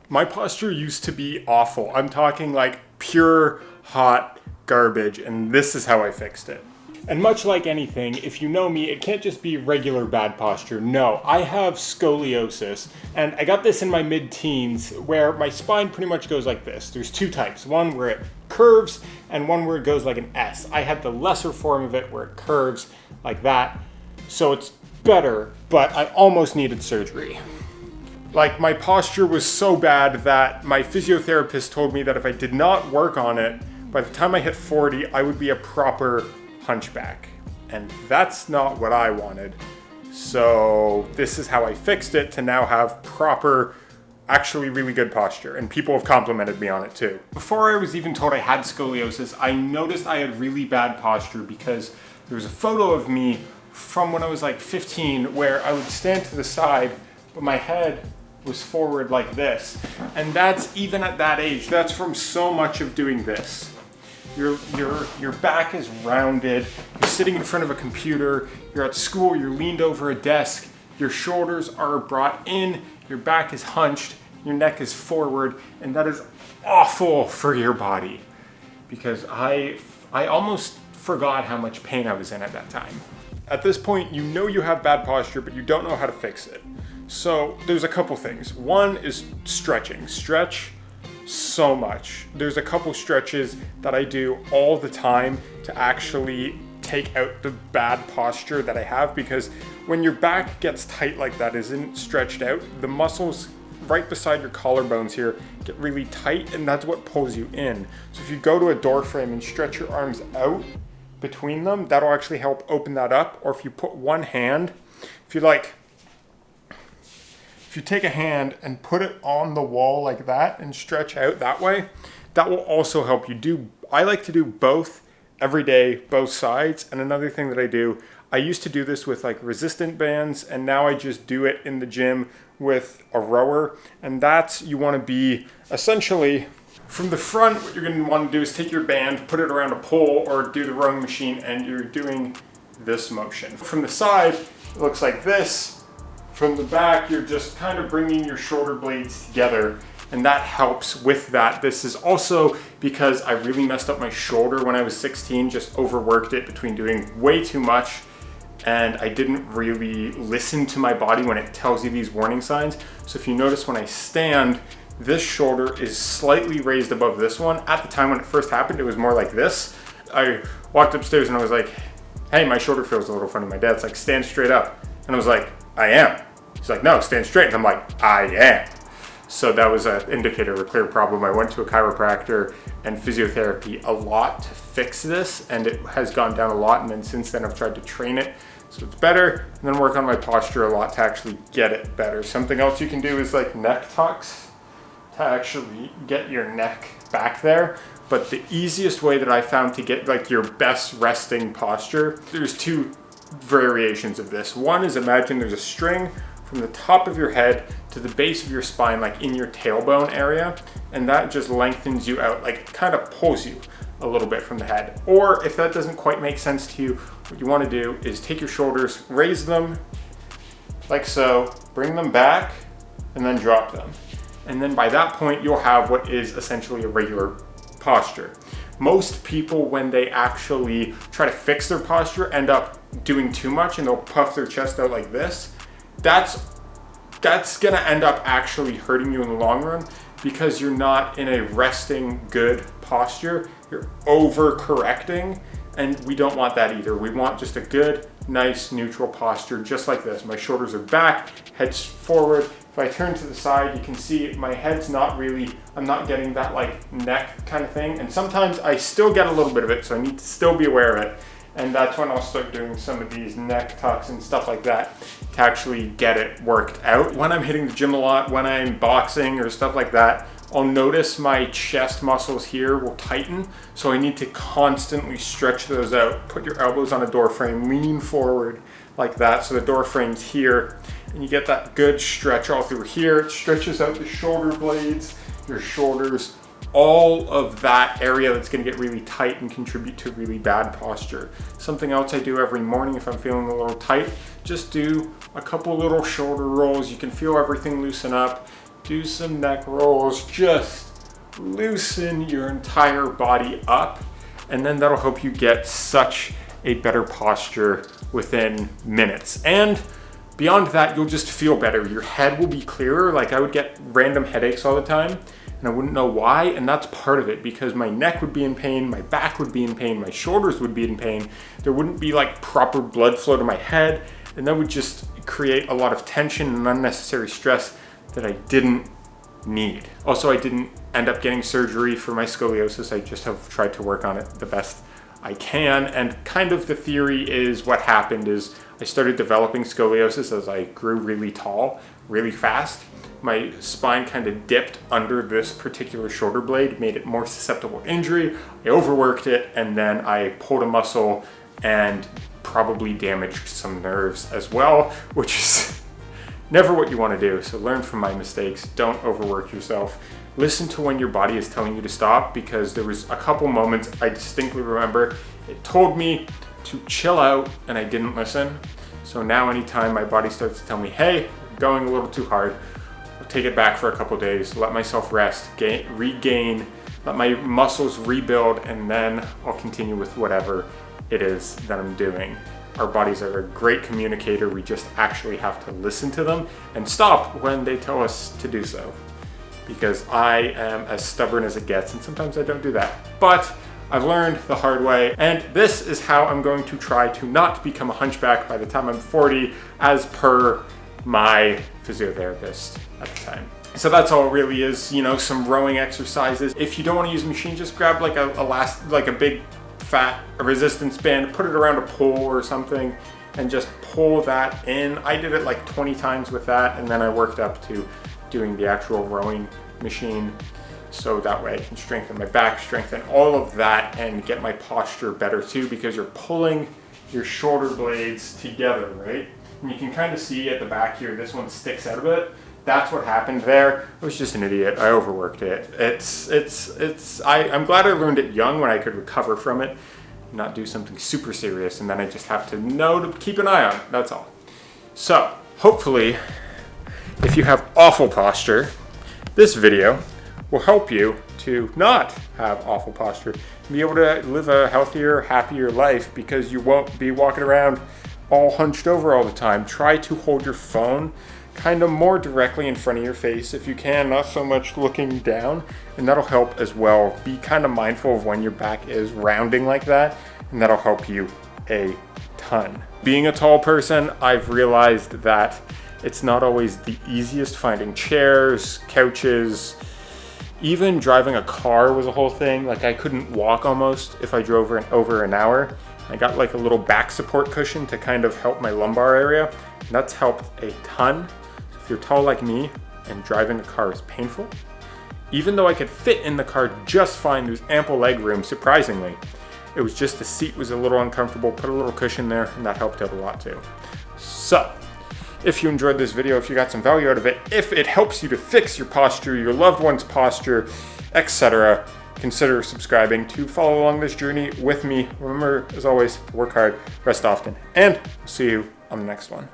My posture used to be awful. I'm talking like pure hot garbage, and this is how I fixed it. And much like anything, if you know me, it can't just be regular bad posture. No, I have scoliosis, and I got this in my mid-teens where my spine pretty much goes like this. There's two types, one where it curves and one where it goes like an S. I had the lesser form of it where it curves like that, so it's better, but I almost needed surgery. Like, my posture was so bad that my physiotherapist told me that if I did not work on it, by the time I hit 40, I would be a proper hunchback. And that's not what I wanted. So this is how I fixed it to now have proper, actually really good posture. And people have complimented me on it too. Before I was even told I had scoliosis, I noticed I had really bad posture because there was a photo of me from when I was like 15 where I would stand to the side, but my head was forward like this. And that's even at that age, that's from so much of doing this. Your back is rounded, you're sitting in front of a computer, you're at school, you're leaned over a desk, your shoulders are brought in, your back is hunched, your neck is forward, and that is awful for your body. Because I almost forgot how much pain I was in at that time. At this point, you know you have bad posture, but you don't know how to fix it. So there's a couple things. One is stretching. Stretch so much. There's a couple stretches that I do all the time to actually take out the bad posture that I have, because when your back gets tight like that, isn't stretched out, the muscles right beside your collarbones here get really tight, and that's what pulls you in. So if you go to a door frame and stretch your arms out between them, that'll actually help open that up. Or if you put one hand, if you take a hand and put it on the wall like that and stretch out that way, that will also help you. I like to do both every day, both sides. And another thing that I do, I used to do this with like resistant bands, and now I just do it in the gym with a rower. And that's, you want to be essentially from the front, what you're going to want to do is take your band, put it around a pole or do the rowing machine, and you're doing this motion. From the side, it looks like this. From the back, you're just kind of bringing your shoulder blades together, and that helps with that. This is also because I really messed up my shoulder when I was 16, just overworked it between doing way too much, and I didn't really listen to my body when it tells you these warning signs. So if you notice, when I stand, this shoulder is slightly raised above this one. At the time when it first happened, it was more like this. I walked upstairs and I was like, hey, my shoulder feels a little funny. My dad's like, stand straight up. And I was like, I am. He's like, no, stand straight. And I'm like, I am. So that was an indicator of a clear problem. I went to a chiropractor and physiotherapy a lot to fix this, and it has gone down a lot. And then since then, I've tried to train it so it's better, and then work on my posture a lot to actually get it better. Something else you can do is like neck tucks to actually get your neck back there. But the easiest way that I found to get like your best resting posture, there's two variations of this. One is, imagine there's a string from the top of your head to the base of your spine, like in your tailbone area, and that just lengthens you out, like kind of pulls you a little bit from the head. Or if that doesn't quite make sense to you, what you want to do is take your shoulders, raise them like so, bring them back, and then drop them. And then by that point, you'll have what is essentially a regular posture. Most people, when they actually try to fix their posture, end up doing too much, and they'll puff their chest out like this. That's gonna end up actually hurting you in the long run, because you're not in a resting good posture. You're over-correcting, and we don't want that either. We want just a good, nice, neutral posture, just like this. My shoulders are back, head's forward. If I turn to the side, you can see my head's not really, I'm not getting that like neck kind of thing. And sometimes I still get a little bit of it, so I need to still be aware of it. And that's when I'll start doing some of these neck tucks and stuff like that to actually get it worked out. When I'm hitting the gym a lot, when I'm boxing or stuff like that, I'll notice my chest muscles here will tighten. So I need to constantly stretch those out. Put your elbows on a door frame, lean forward like that. So the door frame's here, and you get that good stretch all through here. It stretches out the shoulder blades, your shoulders, all of that area that's going to get really tight and contribute to really bad posture. Something else I do every morning if I'm feeling a little tight, just do a couple little shoulder rolls. You can feel everything loosen up. do some neck rolls, just loosen your entire body up, and then that'll help you get such a better posture within minutes. And beyond that, you'll just feel better. Your head will be clearer. Like, I would get random headaches all the time and I wouldn't know why, and that's part of it, because my neck would be in pain, my back would be in pain, my shoulders would be in pain. There wouldn't be like proper blood flow to my head, and that would just create a lot of tension and unnecessary stress that I didn't need. Also, I didn't end up getting surgery for my scoliosis. I just have tried to work on it the best I can, and kind of the theory is what happened is I started developing scoliosis as I grew really tall, really fast. My spine kind of dipped under this particular shoulder blade, made it more susceptible to injury. I overworked it, and then I pulled a muscle and probably damaged some nerves as well, which is never what you want to do. So learn from my mistakes. Don't overwork yourself. Listen to when your body is telling you to stop, because there was a couple moments I distinctly remember it told me to chill out and I didn't listen. So now anytime my body starts to tell me, hey, going a little too hard, I'll take it back for a couple days, let myself rest, regain, let my muscles rebuild, and then I'll continue with whatever it is that I'm doing. Our bodies are a great communicator. We just actually have to listen to them and stop when they tell us to do so. Because I am as stubborn as it gets, and sometimes I don't do that. But I've learned the hard way, and this is how I'm going to try to not become a hunchback by the time I'm 40, as per my physiotherapist at the time. So that's all it really is, you know, some rowing exercises. If you don't want to use a machine, just grab like a big fat resistance band, put it around a pole or something, and just pull that in. I did it like 20 times with that, and then I worked up to doing the actual rowing machine, so that way I can strengthen my back, strengthen all of that, and get my posture better too, because you're pulling your shoulder blades together, right? And you can kind of see at the back here, this one sticks out a bit. That's what happened there. I was just an idiot. I overworked it. I'm glad I learned it young when I could recover from it, not do something super serious, and then I just have to know to keep an eye on it. That's all. So hopefully, if you have awful posture, this video will help you to not have awful posture and be able to live a healthier, happier life, because you won't be walking around all hunched over all the time. Try to hold your phone kind of more directly in front of your face if you can, not so much looking down, and that'll help as well. Be kind of mindful of when your back is rounding like that, and that'll help you a ton. Being a tall person, I've realized that it's not always the easiest finding chairs, couches. Even driving a car was a whole thing. Like, I couldn't walk almost if I drove over an hour. I got like a little back support cushion to kind of help my lumbar area, and that's helped a ton. So if you're tall like me and driving a car is painful, even though I could fit in the car just fine, there's ample leg room, surprisingly. It was just the seat was a little uncomfortable, put a little cushion there, and that helped out a lot too. So, if you enjoyed this video, if you got some value out of it, if it helps you to fix your posture, your loved one's posture, etc., consider subscribing to follow along this journey with me. Remember, as always, work hard, rest often, and I'll see you on the next one.